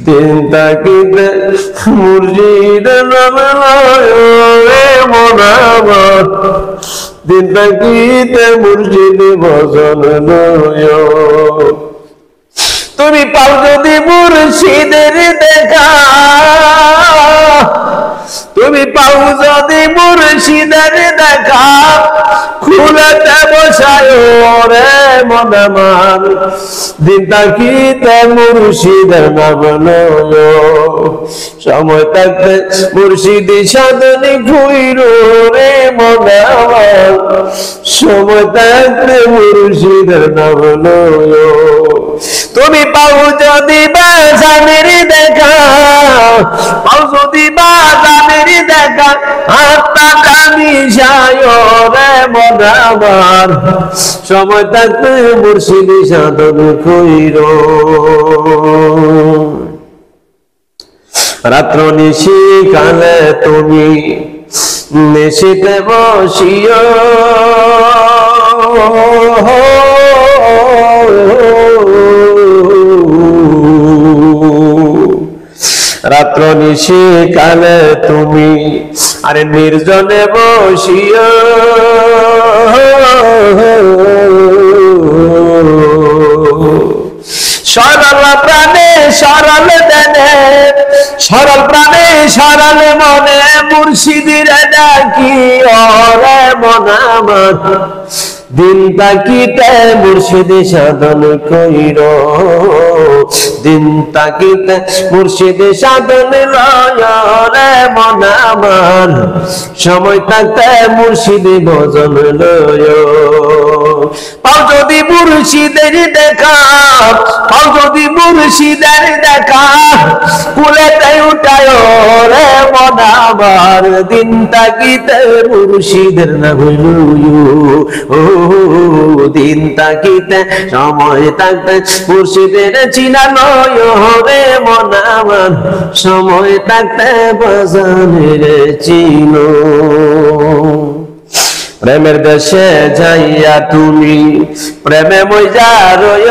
দিন তাকিতে মুর্শিদ নাম লয়ে মন আমার, দিন তাকিতে মুর্শিদ ভজন লয়। তুমি পাও যদি মুর্শিদের দেখা, তুমি পাও যদি মুর্শিদের দেখা, খুলেতে বসায় রে মন আমার, দিন তাকিতে মুর্শিদের নাম লয়। সময় থাকতে মুর্শিদি সাধনে ঘুইরো রে মন আমার, সময় থাকতে মুর্শিদের নাম লয়। তুমি পাও যদি বাজানের দেখা, পাও যদি বাজানের দেখা, আত্মাটা মিশায় রে মন আমার, সময় থাকতে মুর্শিদি সাধন কইরো। রাত্র নিশি কালে তুমি নিশিতে বসিও, রাত্র নিশি কালে তুমি আরে নির্জনে বসিও, সরল প্রাণে সরল দেনে, সরল প্রাণে সরল মনে মুর্শিদের ডাকি ওরে মন আমার, দিন তাকিতে মুর্শিদি সাধন কইরো, দিন তাকিতে মুর্শিদি সাধন লয় রে মন আমার, সময় থাকতে মুর্শিদি ভজন লয়। পাও যদি মুর্শিদের দেখা, পাও যদি মুর্শিদের দেখা, কুলেতে উঠায় রে মন আমার, দিন তাকিতে মুর্শিদের নাম লয়। দিন তাকিতে সময় থাকতে মুর্শিদের চিনা লয় রে মন আমার, সময় থাকতে বাজানের চিনো। প্রেমের দেশে যাইয়া তুমি প্রেমে মইজা রয়,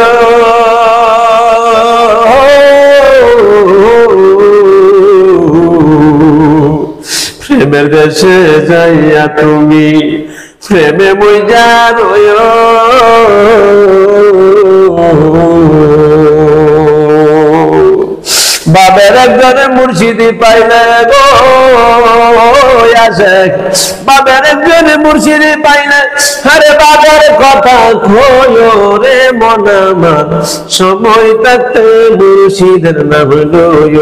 প্রেমের দেশে যাইয়া তুমি প্রেমে মইজা রয়। বাবের একজনের মুর্শিদি পাইলে গো আসে, বাবের একজনের মুর্শিদি পাইলে আরে বাবের কথা কয় রে মন আমার, সময় থাকতে মুর্শিদের নাম লয়,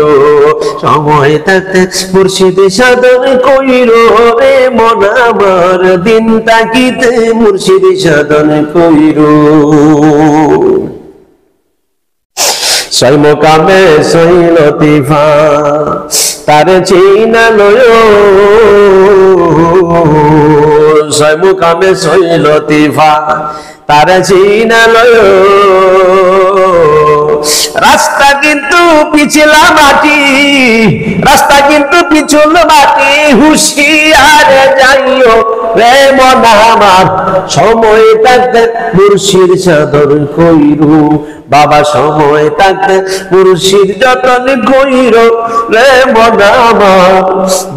সময় থাকতে মুর্শিদি সাধন কইরো রে মন আমার, দিন তাকিতে মুর্শিদি সাধন কইরো। সই মোকামে সই লতিফা তারে চিনা লয়, সই মোকামে সই লতিফা তারে চিনা লয়। রাস্তা কিন্তু পিছলা মাটি, রাস্তা কিন্তু পিছল মাটি, হুশিয়ারে যাইও রে মন আমার, সময় থাকতে মুর্শিদ সাধন কইরো বাবা, সময় থাকতে মুর্শিদ যতন কইরো রে মন আমার,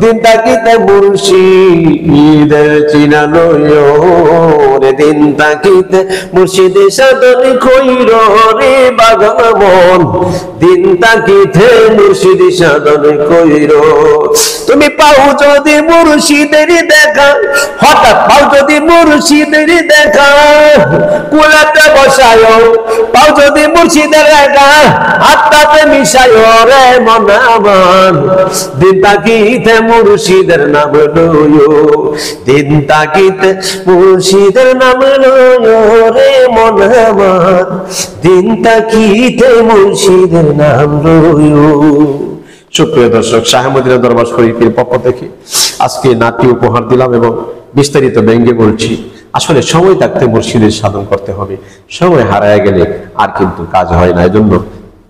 দিন তাকিতে মুর্শিদের চিনা লয় রে, দিন তাকিতে মুর্শিদ সাধন কইরো রে বাগন মন, দিন তাকিতে মুর্শিদ সাধন কইরো। তুমি পাও যদি মুর্শিদের দেখা, হঠাৎ পাও যদি মুর্শিদের দেখা, কুলাতে বসায়, পাও যদি মুর্শিদের দেখা, আত্মাতে মিশায় রে মন আমার, দিন তাকিতে মুর্শিদের নাম লয়, দিন তাকিতে মুর্শিদের নাম লয় রে মন আমার, দিন তাকিতে মুর্শিদের নাম লয়। সুপ্রিয় দর্শক, শাহ মদিনা দরবার শরীফের পক্ষ থেকে আজকে নাট্য উপহার দিলাম এবং বিস্তারিত ব্যঙ্গে বলছি। আসলে সময় থাকতে মুর্শিদের সাধন করতে হবে, সময় হারায় গেলে আর কিন্তু কাজ হয় না। এজন্য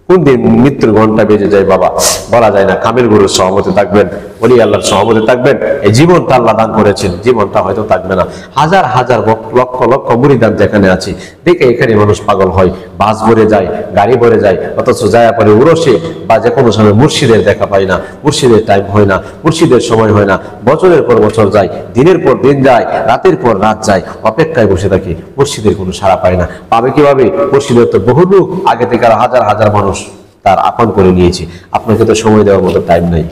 কোন দিন মৃত্যুর ঘন্টা বেজে যায় বাবা বলা যায় না। কামের গুরুর সহমতে থাকবেন, ওলি আল্লাহর সহমতে থাকবেন, এই জীবনটা আল্লাহ দান করেছেন, জীবনটা হয়তো থাকবে না। হাজার হাজার লক্ষ লক্ষ মুরিদান যেখানে আছে দেখে এখানে মানুষ পাগল হয়, বাস ভরে যায়, গাড়ি ভরে যায়, অথচ যায় পরে উরসে বা যে কোনো সময় মুর্শিদের দেখা পায় না, মুর্শিদের টাইম হয় না, মুর্শিদের সময় হয় না, বছরের পর বছর যায়, দিনের পর দিন যায়, রাতের পর রাত যায়, অপেক্ষায় বসে থাকে, মুর্শিদের কোনো সাড়া পায় না। পাবে কিভাবে? মুর্শিদের তো বহু লোক আগে থেকে আর হাজার হাজার মানুষ তার আপন করে নিয়েছে, আপনাকে তো সময় দেওয়ার মতো টাইম নাই,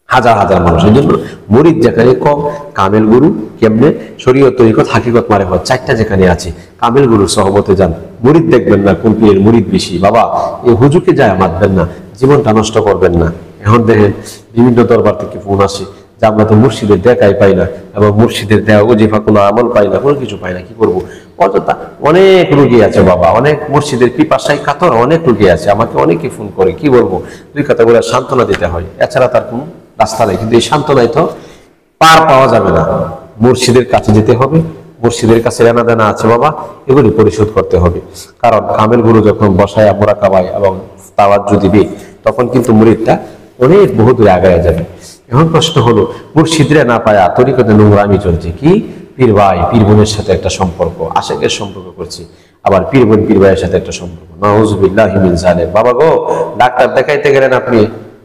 হাজার হাজার মানুষ। এই জন্য মুরিদ যেখানে কম, কামেল গুরু কেমনে শরীয়ত তরিকত হাকিকত মারেফত চারটা যেখানে আছে, কামেল গুরু সহবতে যান, মুরিদ দেখবেন না কোন পীরের মুরিদ বেশি। বাবা এই হুজুকে যায় মারবেন না, জীবনটা নষ্ট করবেন না। এখন দেখেন বিভিন্ন দরবার থেকে ফোন আসে যে আমরা তো মুর্শিদের দেখাই পাই না, এবং মুর্শিদের দেওয়া ওজিফা কোনো আমল পাই না, কোনো কিছু পাই না, কি করবো? অযথা অনেক রোগী আছে বাবা, অনেক মুর্শিদের পিপাসায় কাতর অনেক রোগী আছে, আমাকে অনেকে ফোন করে, কি বলবো, দুই কথা বলে সান্ত্বনা দিতে হয়, এছাড়া তার কোনো রাস্তা নেই। কিন্তু এই সান্ত্বনায় তো পার পাওয়া যাবে না, মুর্শিদের কাছে যেতে হবে, মুর্শিদের কাছে লেনা দেনা আছে বাবা, এগুলি পরিশোধ করতে হবে। কারণ কামেল গুরু যখন বসায় মোরাকাবায় এবং তাওয়াজ্জু দিবে, তখন কিন্তু মুরিদটা অনেক বহু দূরে আগায় যাবে। এখন প্রশ্ন হলো, মুর্শিদরা না পায়া তরিকতে নোংরামি চলছে, কি পীর ভাই পীর বোনের সাথে একটা সম্পর্ক, আশেকের সম্পর্ক করছি, আবার পীর বোন পীর ভাইয়ের সাথে একটা সম্পর্ক, নাউযুবিল্লাহি মিন যালিক। বাবা গো, ডাক্তার দেখাইতে গেলেন আপনি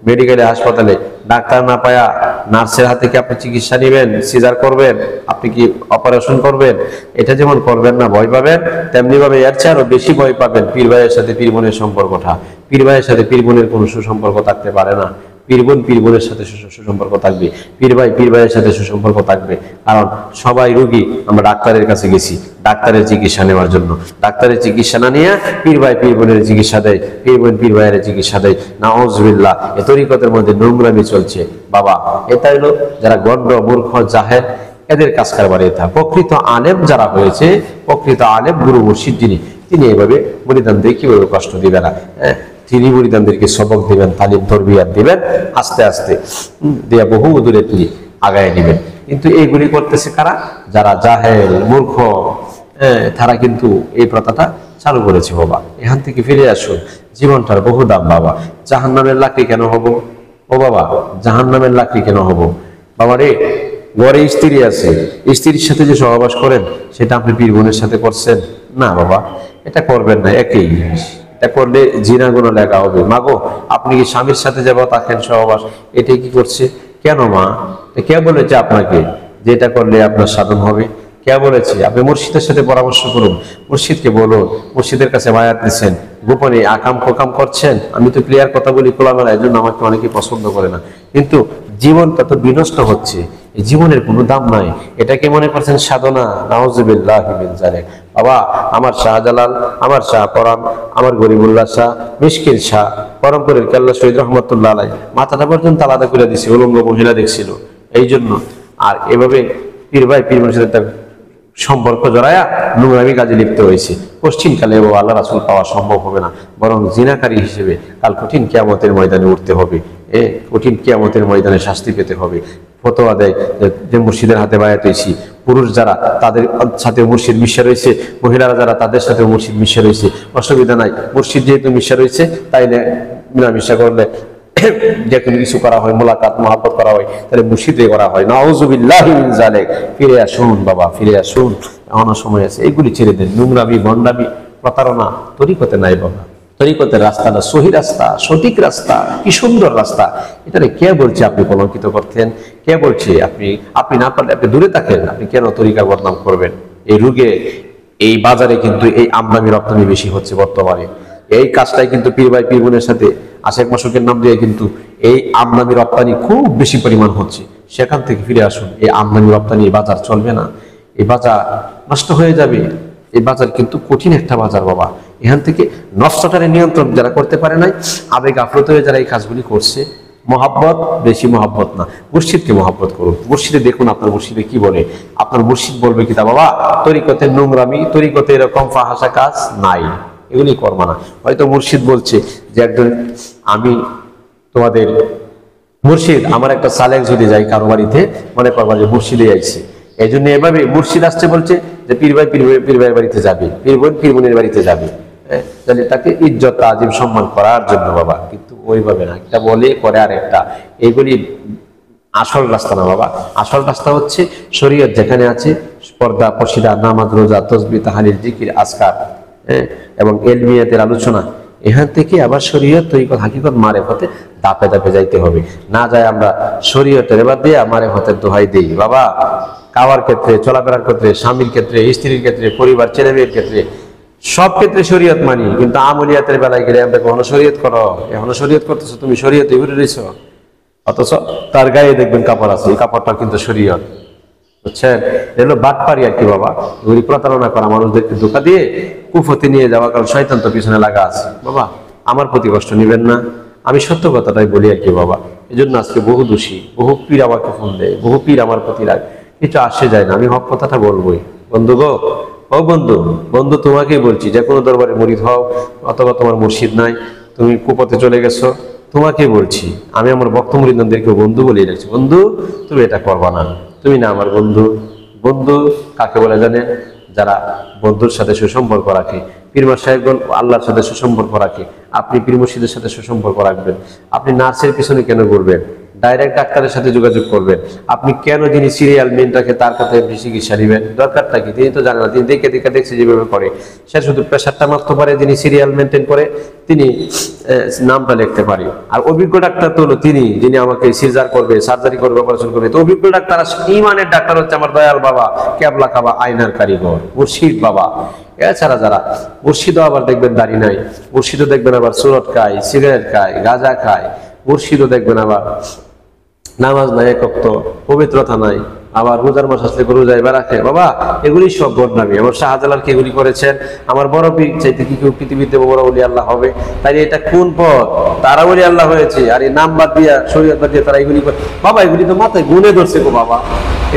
মেডিকেলে, হাসপাতালে, ডাক্তার না পায়া নার্সের হাতে কি আপনি চিকিৎসা নেবেন? সিজার করবেন? আপনি কি অপারেশন করবেন? এটা যেমন করবেন না, ভয় পাবেন, তেমনি ভাবে এর চেয়ে আরো বেশি ভয় পাবেন পীর ভাইয়ের সাথে পীর বোনের সম্পর্কটা। পীর ভাইয়ের সাথে পীর বোনের কোনো সুসম্পর্ক থাকতে পারে না, পীর বোন পীর বোনের সাথে সুসম্পর্ক থাকবে, পীর ভাই পীর ভাইয়ের সাথে সুসম্পর্ক থাকবে। কারণ সবাই রোগী, আমরা ডাক্তারের কাছে গেছি ডাক্তারের চিকিৎসা নেওয়ার জন্য, ডাক্তারের চিকিৎসা না নিয়ে পীর ভাই পীর বোনের চিকিৎসা দেয়, পীর বোন পীর ভাইয়ের চিকিৎসা দেয়। নাউযুবিল্লাহ, এ তরিকতের মধ্যে নোংরামি চলছে বাবা। এটা হলো যারা গণ্ড মূর্খ জাহেল, এদের কাজ কারবার এটা। প্রকৃত আলেম যারা হয়েছে, প্রকৃত আলেম গুরু মুর্শিদ যিনি, তিনি এইভাবে মুরিদানদের কিভাবে কষ্ট দিবে না, তিনি মুরিদানদেরকে সবক দিবেন, তালিম তরবিয়াত দিবেন, আস্তে আস্তে দিয়া বহু দূরে তিনি আগায় নেবেন। কিন্তু এইগুলি করতেছে কারা? যারা জাহেল মূর্খ, তারা কিন্তু এই প্রথাটা চালু করেছে বাবা। এখান থেকে ফিরে আসুন, জীবনটার বহু দাম বাবা। জাহান্নামের লাকড়ি কেন হব ও বাবা? জাহান্নামের লাকড়ি কেন হব বাবা রে? ঘরে স্ত্রী আছে, স্ত্রীর সাথে যে সহবাস করেন সেটা আপনি পীর বোনের সাথে করছেন না বাবা, এটা করবেন না। একই জিনিস, এটা করলে জিনা গুনাহ লেখা হবে। মাগো, আপনি কি স্বামীর সাথে যাবো থাকেন সহবাস, এটাই কি করছে? কেন মা? কে বলেছে আপনাকে যে এটা করলে আপনার সাধন হবে? কে বলেছে? আপনি মুর্শিদের সাথে পরামর্শ করুন, মুর্শিদকে বলুন, মুর্শিদের কাছে বায়াত দিচ্ছেন, গোপনে আকাম কোকাম করছেন। আমি তো ক্লিয়ার কথা বলি খোলামেলা, এর জন্য আমাকে অনেকে পছন্দ করে না, কিন্তু জীবনটা তো বিনষ্ট হচ্ছে, এই জীবনের কোনো দাম নাই। এটাকে মনে করছেন সাধনা? নাউযুবিল্লাহি মিন যালিক। বাবা, আমার শাহজালাল, আমার শাহ পরাণ, আমার গরিবুল্লাহ শাহ, মিশকিল শাহ, পরমপুরের কেল্লা শহীদ রহমতুল্লাহ আলাইহি মাথাটা পর্যন্ত আলাদা করে দিছে, উলঙ্গ মহিলা দেখছিল এই জন্য। আর এভাবে পীর ভাই পীর বোনের সাথে সম্পর্ক জড়ায়া নোংরামি কাজে লিপ্ত হয়েছে। পশ্চিমকালে ও আল্লাহ রাসূল পাওয়া সম্ভব হবে না, বরং জিনাকারী হিসেবে কাল কঠিন কিয়ামতের ময়দানে উঠতে হবে, কঠিন কিয়ামতের ময়দানে শাস্তি পেতে হবে। ফতোয়া দেয় যে মুর্শিদের হাতে বায়াত হয়েছি, পুরুষ যারা তাদের সাথে মুর্শিদ মিশা রয়েছে, মহিলারা যারা তাদের সাথে মুর্শিদ মিশা রয়েছে, অসুবিধা নাই। মুর্শিদ যেহেতু মিশা রয়েছে, তাইলে মিলামিশা করলে যে কোনো কিছু করা হয়, মোলাকাত মহাব্বত করা হয়, তাহলে মুর্শিদে করা হয়। নাউযুবিল্লাহি মিন যালিক। ফিরে আসুন বাবা, ফিরে আসুন, এখনো সময় আছে। এগুলি ছেড়ে দেন, নোংরামি ভণ্ডামি প্রতারণা তরিকতে নাই বাবা। তরিকতের রাস্তাটা সহি রাস্তা, সঠিক রাস্তা, কি সুন্দর রাস্তা। এটারে কে বলছে আপনি কলঙ্কিত করতেন? কে বলছে আপনি না পারলে আপনি দূরে থাকেন? আপনি কেন তরিকার বদনাম করবেন? এই রুগে, এই বাজারে কিন্তু এই আমদানি রপ্তানি বেশি হচ্ছে বর্তমানে। এই কাজটাই কিন্তু পীর ভাই পীর বোনের সাথে আশেক মাসুকের নাম দিয়ে কিন্তু এই আমদানি রপ্তানি খুব বেশি পরিমাণ হচ্ছে। সেখান থেকে ফিরে আসুন। এই আমদানি রপ্তানি বাজার চলবে না, এই বাজার নষ্ট হয়ে যাবে। এই বাজার কিন্তু কঠিন একটা বাজার বাবা। এখান থেকে নষ্টটারে নিয়ন্ত্রণ যারা করতে পারে নাই, আবেগ আপ্লুত হয়ে যারা এই কাজগুলি করছে, মহাব্বত, বেশি মহাব্বত না, মুর্শিদকে মহাব্বত করুন। মুর্শিদে দেখুন আপনার মুর্শিদে কি বলে। আপনার মুর্শিদ বলবে কি তা বাবা তরিকতের নোংরামি, তরিকতে এরকম ফাহাসা কাজ নাই, এগুলি করবা না। হয়তো মুর্শিদ বলছে যে একজন, আমি তোমাদের মুর্শিদ, আমার একটা সালেক যদি যাই কারো বাড়িতে, মনে করবা যে মুর্শিদে আইছে, এই জন্য এভাবে মুর্শিদ আসছে বলছে যে পীর ভাই পীর ভাইয়ের বাড়িতে যাবে, পীর বোন পীর বোনের বাড়িতে যাবে, তাহলে তাকে ইজ্জত আজিম সম্মান করার জন্য বাবা। কিন্তু ওইভাবে না, একটা বলে করে আর একটা, এইগুলি আসল রাস্তা না বাবা। আসল রাস্তা হচ্ছে শরীয়ত যেখানে আছে, পর্দা, পশিদা, নামাজ, রোজা, তসবিহ, তাহলিল, জিকির, আজকার, এবং এলমিয়াতের আলোচনা, এখান থেকে আবার শরীয়ত, তরিকত, হাকিকত, মারেফতে ধাপে ধাপে যাইতে হবে। না যায় আমরা শরীয়তের এবার দিয়ে মারেফতের দোহাই দিই। বাবা, খাওয়ার ক্ষেত্রে, চলাফেরার ক্ষেত্রে, স্বামীর ক্ষেত্রে, স্ত্রীর ক্ষেত্রে, পরিবার, ছেলে মেয়ের ক্ষেত্রে, সব ক্ষেত্রে শরীয়ত মানি, কিন্তু আমলিয়াতের বেলায় গেলে আমরা কখনো শরীয়ত করো, এখনো শরীয়ত করতেছো, তুমি শরীয়তে ঘুরে রয়েছো, অথচ তার গায়ে দেখবেন কাপড় আছে, এই কাপড়টা কিন্তু শরীয়ত। বুঝছেন? এগুলো বাটপারি আর কি বাবা, এগুলি প্রতারণা করা, মানুষদেরকে ধোঁকা দিয়ে কুফতে নিয়ে যাওয়া, কারণ শয়তান তো পিছনে লাগা আছে। বাবা, আমার প্রতি কষ্ট নিবেন না, আমি সত্য কথাটাই বলি আর কি বাবা। এই জন্য আজকে বহু দোষী, বহু পীর আমাকে ফোন দেয়, বহু পীর আমার প্রতি রাগ, কিছু আসে যায় না, আমি হক কথাটা বলবোই। বন্ধু গো, ও বন্ধু, বন্ধু তোমাকেই বলছি, যে কোনো দরবারে মুরিদ হও, অথবা তোমার মুর্শিদ নাই, তুমি কুপথে চলে গেছো, তোমাকে বলছি, আমি আমার ভক্ত মুরিদদেরকে বন্ধু বলেই রাখছি, বন্ধু তুমি এটা করবা না, তুমি না আমার বন্ধু। বন্ধু কাকে বলে জানেন? যারা বন্ধুর সাথে সুসম্পর্ক রাখে। পীর মাশায়েখগণ আল্লাহর সাথে সুসম্পর্ক রাখে, আপনি পীর মুর্শিদের সাথে সুসম্পর্ক রাখবেন। আপনি নার্সের পিছনে কেন ঘুরবেন? ডাইরেক্ট ডাক্তারের সাথে যোগাযোগ করবেন। আপনি কেন যিনি সিরিয়াল মেনটাকে তার কাছে চিকিৎসা নেবেন? দরকারটা কি? তিনি তো জানেন না, তিনি দেখে দেখে দেখছে যেভাবে করে, সে শুধু প্রেশারটা মাপতে পারে, যিনি সিরিয়াল মেনটেন করে তিনি নামটা লিখতে পারে। আর অভিজ্ঞ ডাক্তার তো হলো তিনি, যিনি আমাকে সিজার করবে, সার্জারি করবে, অপারেশন করবে। তো অভিজ্ঞ ডাক্তার, ইমানের ডাক্তার হচ্ছে আমার দয়াল বাবা, ক্যাবলা খাবা, আয়নার কারিগর, মুর্শিদ বাবা। এছাড়া যারা মুর্শিদও আবার দেখবেন দাড়ি নাই, মুর্শিদও দেখবেন আবার সুরট খায়, সিগারেট খায়, গাঁজা খায়, মুর্শিদও দেখবেন আবার নামাজ নাই, এক ওয়াক্ত পবিত্রতা নাই, আবার রোজার মাস আসলে রোজা এবার রাখে। বাবা, এগুলি সব বদনামি। আমার শাহজালাল কে এগুলি করেছেন, আমার বড় পীর চাইতে কি কেউ পৃথিবীতে বড় ওলি আল্লাহ হবে? তাই এটা কোন পথ? তারা ওলি আল্লাহ হয়েছে, আর এই নাম বাদ দিয়া, শরীয়ত বাদ দিয়ে তারা এগুলি করে। বাবা, এগুলি তো মাথায় গুনে ধরছে গো বাবা,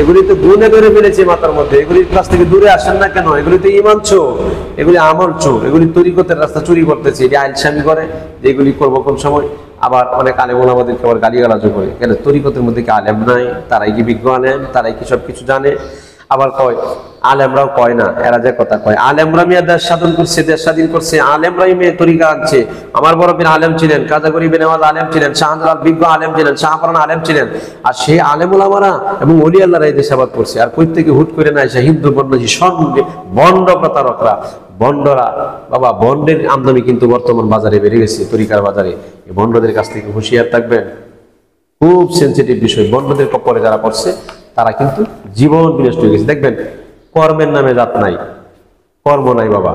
এগুলি তো গুনে ধরে ফেলেছে মাথার মধ্যে। এগুলির কাছ থেকে দূরে আসেন না কেন? এগুলি তো ইমান চোর, এগুলি আমল চোর, এগুলি তরিকতের রাস্তা চুরি করতেছে, এটি আইলসামি করে যে এগুলি করবো কোন সময়। আবার অনেক আলেম ওলামাদেরকে আবার গালিগালাজও করে, কেন? তরিকতের মধ্যে কি আলেম নাই? তারাই কি বিজ্ঞ আলেম? তারাই কি সবকিছু জানে? আবার কয় আলেমরাও কয় না, এরা যে কথা কয় আলেমরা মিয়া দেশ সাধন করছে, দেশ স্বাধীন করছে, আলেমরাই মেয়ে তরিকা আনছে। আমার বড় পীর আলেম ছিলেন, কাজা গরিব নেওয়াজ আলেম ছিলেন, শাহজালাল বিজ্ঞ আলেম ছিলেন, শাহপরান আলেম ছিলেন। আর সেই আলেম ওলামারা এবং ওলি আল্লাহরা এই দেশাবাদ করছে। আর কই থেকে হুট করে না এসে হিন্দু বন্যজী সঙ্গে বন্ড প্রতারকরা, বন্ডরা, বাবা বন্ডের আমদানি কিন্তু বর্তমান বাজারে বেড়ে গেছে, তরিকার বাজারে। এই বন্ডদের কাছ থেকে হুঁশিয়ার থাকবেন, খুব সেন্সিটিভ বিষয়। বন্ডদের কপরে যারা পড়ছে তারা কিন্তু জীবন বিনষ্ট হয়ে গেছে। দেখবেন কর্মের নামে জাত নাই, কর্ম নাই বাবা,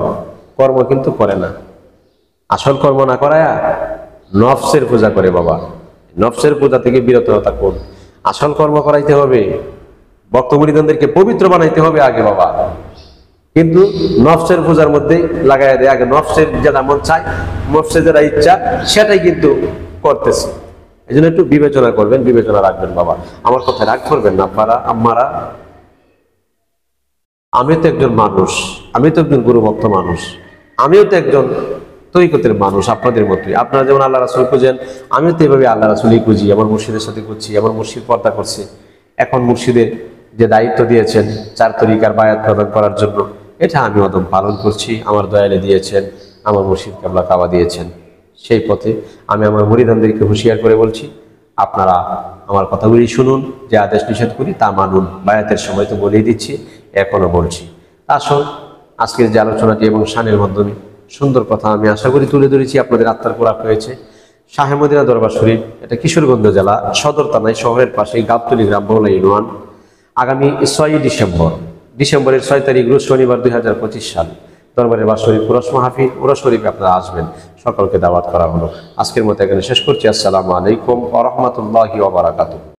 কর্ম কিন্তু করে না। আসল কর্ম না করায়া নফসের পূজা করে বাবা। নফসের পূজা থেকে বিরত থাকুন, আসল কর্ম করাইতে হবে, ভক্ত মুরিদদেরকে পবিত্র বানাইতে হবে আগে বাবা। কিন্তু নফসের পূজার মধ্যে লাগাই দেয়, আগে নফসের যেটা মন চায়, নফসের যেটা ইচ্ছা সেটাই কিন্তু করতেছে। এই জন্য একটু বিবেচনা করবেন, বিবেচনা রাখবেন বাবা। আমার কথায় রাগ করবেন না আব্বারা, আম্মারা। আমি তো একজন মানুষ, আমি তো একজন গুরু ভক্ত মানুষ, আমিও তো একজন তরিকতের মানুষ আপনাদের মতোই। আপনারা যেমন আল্লাহ রাসূল খুঁজেন, আমিও তো এইভাবে আল্লাহ রাসূলই খুঁজি, আমার মুর্শিদের সাথে খুঁজছি, আমার মুর্শিদ পর্দা করছে। এখন মুর্শিদের যে দায়িত্ব দিয়েছেন 4 তরিকার বায়াত প্রদান করার জন্য, এটা আমি অদম পালন করছি। আমার দয়ালে দিয়েছেন, আমার মুর্শিদ কেবলা কাবা দিয়েছেন, সেই পথে আমি আমার মুরিদানদেরকে হুঁশিয়ার করে বলছি, আপনারা আমার কথাগুলি শুনুন, যে আদেশ নিষেধ করি তা মানুন। বায়াতের সময় তো বলেই দিচ্ছি, এখনো বলছি। আসল আজকের যে আলোচনাটি এবং শানের মাধ্যমে সুন্দর কথা আমি আশা করি তুলে ধরেছি, আপনাদের আত্মার কোরাক হয়েছে। শাহে মদিনা দরবার শরীফ, এটা কিশোরগঞ্জ জেলা সদর থানায়, শহরের পাশে গাবতলী গ্রাম, বৌলা ইউনিয়ন। আগামী 6 ডিসেম্বরের 6 তারিখ রোজ শনিবার 2025 সাল দরবারের বাস শরীফ উরস মাহফিল, উরস শরীফে আপনারা আসবেন, সকলকে দাওয়াত করা হলো। আজকের মতো এখানে শেষ করছি। আসসালামু আলাইকুম ওয়া রাহমাতুল্লাহি ওয়া বারাকাতুহু।